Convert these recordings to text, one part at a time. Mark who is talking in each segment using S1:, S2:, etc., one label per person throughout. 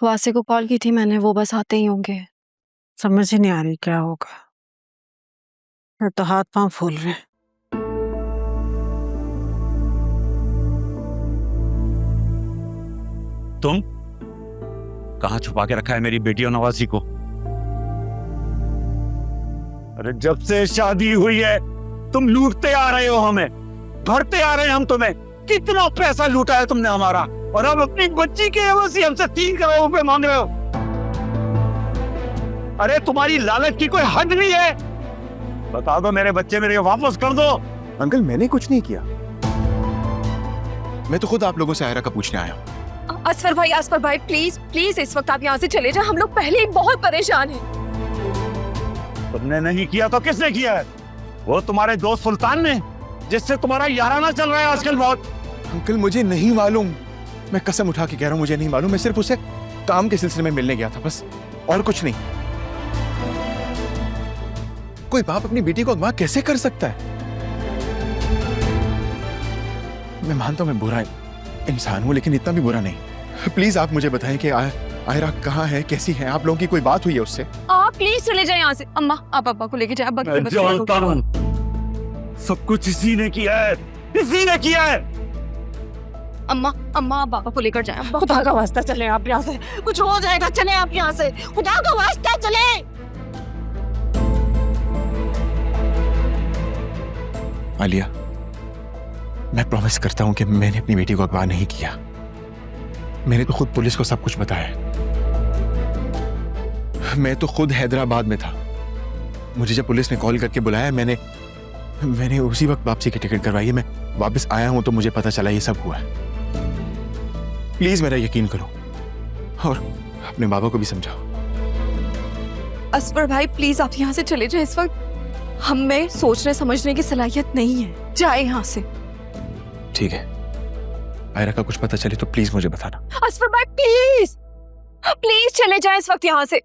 S1: वासे को कॉल की थी मैंने, वो बस आते ही होंगे।
S2: समझ ही नहीं आ रही क्या होगा। मेरे तो हाथ पांव फूल रहे हैं।
S3: तुम कहाँ छुपा के रखा है मेरी बेटी और नवासी को? अरे जब से शादी हुई है तुम लूटते आ रहे हो हमें, भरते आ रहे हैं हम तुम्हें। कितना पैसा लूटा है तुमने हमारा, और अब अपनी बच्ची के एवज से हमसे 3 करोड़ रुपए मांग रहे हो। अरे तुम्हारी लालच की कोई हद नहीं है। बता दो मेरे बच्चे मेरे वापस कर दो।
S4: अंकल मैंने कुछ नहीं किया, मैं तो खुद आप लोगों से आयरा का पूछने आया हूँ।
S5: असफर भाई प्लीज प्लीज इस वक्त आप यहाँ से चले जाएं, हम लोग पहले ही बहुत परेशान हैं।
S3: तुमने नहीं किया तो किसने किया है? वो तुम्हारे दोस्त सुल्तान ने, जिससे तुम्हारा याराना चल रहा है आजकल बहुत।
S4: अंकल मुझे नहीं मालूम, मैं कसम उठा के कह रहा हूँ मुझे नहीं मालूम। मैं सिर्फ उसे काम के सिलसिले में मिलने गया था बस, और कुछ नहीं। कोई बाप अपनी बेटी को अगवा कैसे कर सकता है? मैं मानता हूं मैं बुरा इंसान हूं, लेकिन इतना भी बुरा नहीं। प्लीज आप मुझे बताएं कि आयरा कहाँ है, कैसी है? आप लोगों की कोई बात हुई है उससे?
S5: आप प्लीज चले जाएं यहाँ से। अम्मा आप पापा को लेके जाए।
S3: मैं जानता हूं सब कुछ इसी ने किया है, इसी ने किया है।
S5: अम्मा आप पापा को लेकर जाए।
S2: खुदा का वास्ता चले आप यहाँ से, कुछ हो जाएगा। चले आप यहाँ से, खुदा का वास्ता चले।
S4: आलिया, मैं प्रॉमिस करता हूं कि मैंने अपनी बेटी को अगवा नहीं किया। मैंने तो खुद पुलिस को सब कुछ बताया। मैं तो खुद हैदराबाद में था। मुझे जब पुलिस ने कॉल करके बुलाया, मैंने उसी वक्त वापसी की टिकट करवाई है। मैं वापस आया हूं तो मुझे पता चला ये सब हुआ है। प्लीज मेरा यकीन करो, और अपने बाबा को भी समझाओ।
S5: असफर भाई प्लीज आप यहाँ से चले जाएं। इस वक्त हम में सोचने समझने की सलाहियत नहीं है। जाए यहाँ से।
S4: ठीक है, आयरा का कुछ पता चले तो प्लीज मुझे बताना।
S5: असफर भाई प्लीज प्लीज चले जाएं इस वक्त यहाँ से।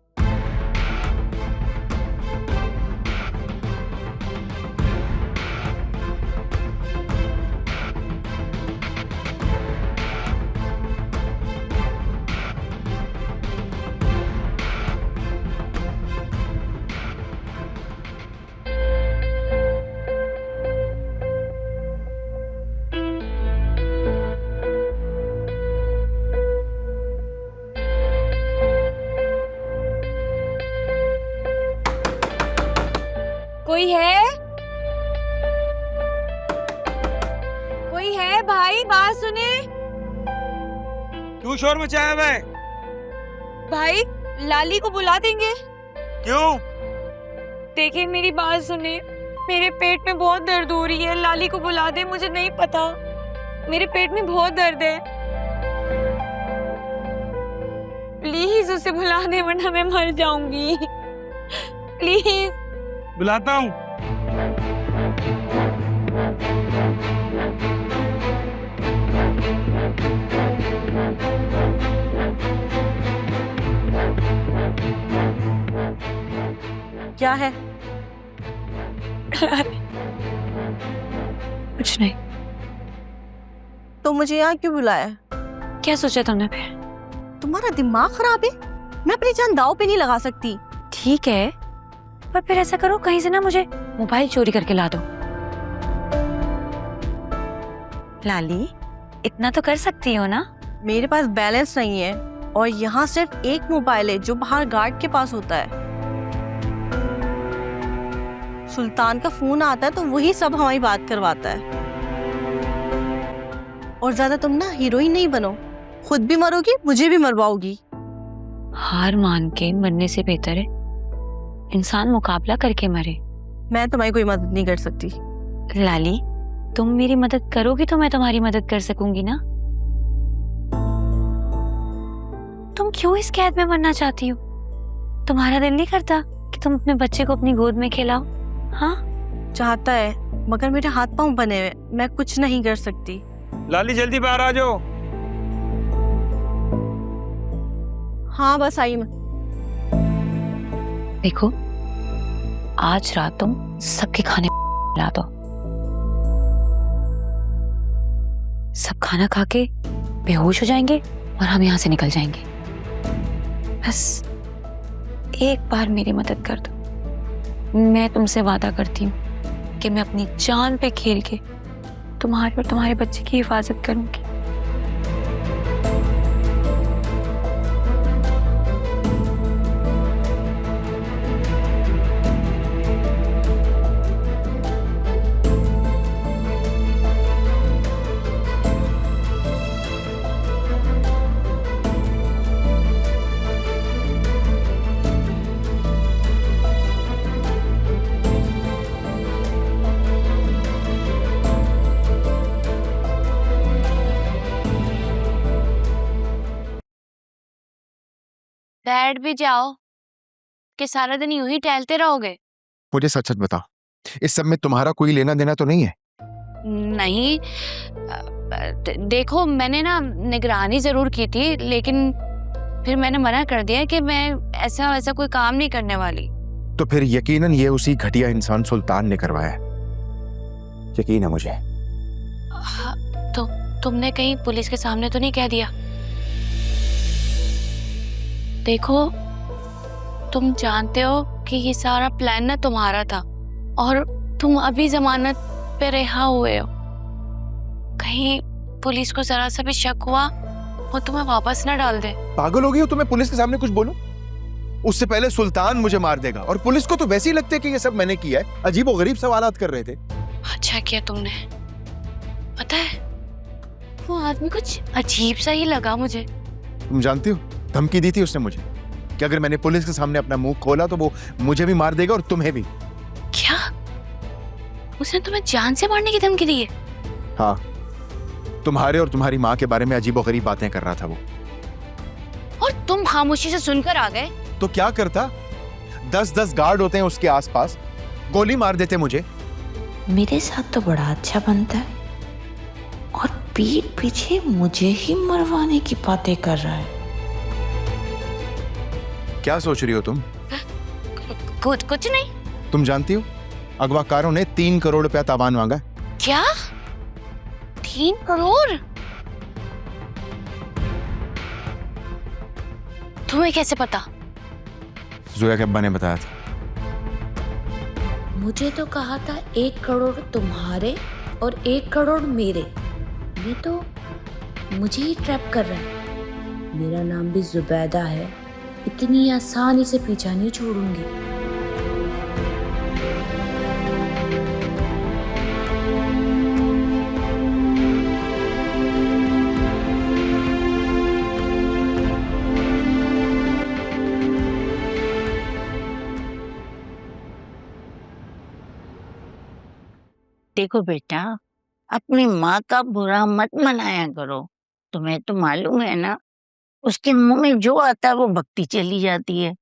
S5: कोई है? कोई है भाई? बात सुने।
S3: क्यों शोर मचाया है?
S5: भाई लाली को बुला देंगे।
S3: क्यों?
S5: देखिए मेरी बात सुने, मेरे पेट में बहुत दर्द हो रही है। लाली को बुला दे, मुझे नहीं पता, मेरे पेट में बहुत दर्द है। प्लीज उसे बुला दे वरना मैं मर जाऊंगी। प्लीज।
S3: बुलाता हूँ।
S5: क्या है? कुछ नहीं।
S6: तो मुझे यहाँ क्यों बुलाया?
S5: क्या सोचा तुमने फिर?
S6: तुम्हारा दिमाग खराब है? मैं अपनी जान दांव पे नहीं लगा सकती।
S5: ठीक है, पर फिर ऐसा करो कहीं से ना मुझे मोबाइल चोरी करके ला दो। लाली इतना तो कर सकती हो ना?
S6: मेरे पास बैलेंस नहीं है, और यहाँ सिर्फ एक मोबाइल है जो बाहर गार्ड के पास होता है। सुल्तान का फोन आता है तो वही सब हमारी बात करवाता है। और ज्यादा तुम ना हीरोइन नहीं बनो, खुद भी मरोगी मुझे भी मरवाओगी।
S5: हार मान के मरने से बेहतर है इंसान मुकाबला करके मरे।
S6: मैं तुम्हारी कोई मदद नहीं कर सकती।
S5: लाली तुम मेरी मदद करोगी तो मैं तुम्हारी मदद कर सकूंगी ना। तुम क्यों इस कैद में मरना चाहती हो? तुम्हारा दिल नहीं करता कि तुम अपने बच्चे को अपनी गोद में खिलाओ? हाँ
S6: चाहता है, मगर मेरे हाथ पांव बने हुए, मैं कुछ नहीं कर सकती।
S3: लाली जल्दी बाहर आ जाओ।
S6: हाँ बस आई मैं।
S5: देखो आज रात तुम सबके खाने ला दो। सब खाना खा के बेहोश हो जाएंगे और हम यहाँ से निकल जाएंगे। बस एक बार मेरी मदद कर दो। मैं तुमसे वादा करती हूँ कि मैं अपनी जान पे खेल के तुम्हारे और तुम्हारे बच्चे की हिफाजत करूंगी।
S7: बैठ भी जाओ कि सारा दिन यूं ही टहलते रहोगे।
S4: मुझे सच सच बताओ, इस सब में तुम्हारा कोई लेना देना तो नहीं है?
S7: नहीं, देखो मैंने ना निगरानी जरूर की थी, लेकिन फिर मैंने मना कर दिया कि मैं ऐसा वैसा कोई काम नहीं करने वाली।
S4: तो फिर यकीनन ये उसी घटिया इंसान सुल्तान ने करवाया है, यकीन है मुझे।
S7: हाँ, तो तुमने कहीं पुलिस के सामने तो नहीं कह दिया? देखो तुम जानते हो कि ये सारा प्लान ना तुम्हारा था और तुम अभी जमानत पे रिहा हुए हो। कहीं पुलिस को जरा सा भी शक हुआ वो तुम्हें वापस ना डाल दे।
S4: पागल हो गई हो? तुम्हें पुलिस के सामने कुछ बोलूं? उससे पहले सुल्तान मुझे मार देगा, और पुलिस को तो वैसे ही लगता है कि ये सब मैंने किया है। अजीब और गरीब सवालात कर रहे थे।
S7: अच्छा किया तुमने। पता है वो आदमी कुछ अजीब सा ही लगा मुझे।
S4: तुम जानती हो, धमकी दी थी उसने मुझे कि अगर मैंने पुलिस के सामने अपना मुंह खोला तो वो मुझे भी मार देगा और तुम्हें भी।
S7: क्या? उसने तुम्हें जान से मारने की धमकी दी है?
S4: हाँ, तुम्हारे और तुम्हारी माँ के बारे में अजीब और गरीब बातें कर रहा था वो।
S7: और तुम खामोशी से सुनकर आ गए?
S4: तो क्या करता? 10-10 गार्ड होते हैं उसके आसपास, गोली मार देते मुझे।
S8: मेरे साथ तो बड़ा अच्छा बनता है और पीठ पीछे मुझे ही मरवाने की बातें कर रहा है।
S4: क्या सोच रही हो तुम?
S7: कुछ नहीं।
S4: तुम जानती हो अगवाकारों ने 3 करोड़ रुपया तावान मांगा।
S7: क्या? 3 करोड़? तुम्हें कैसे पता?
S4: जोया के अब्बा ने बताया था।
S8: मुझे तो कहा था 1 करोड़ तुम्हारे और 1 करोड़ मेरे। ये तो मुझे ही ट्रैप कर रहा है। मेरा नाम भी जुबैदा है, इतनी आसानी से पीछा नहीं छोड़ूंगी।
S9: देखो बेटा, अपनी माँ का बुरा मत मनाया करो। तुम्हें तो मालूम है ना, उसके मुंह में जो आता है वो बकती चली जाती है।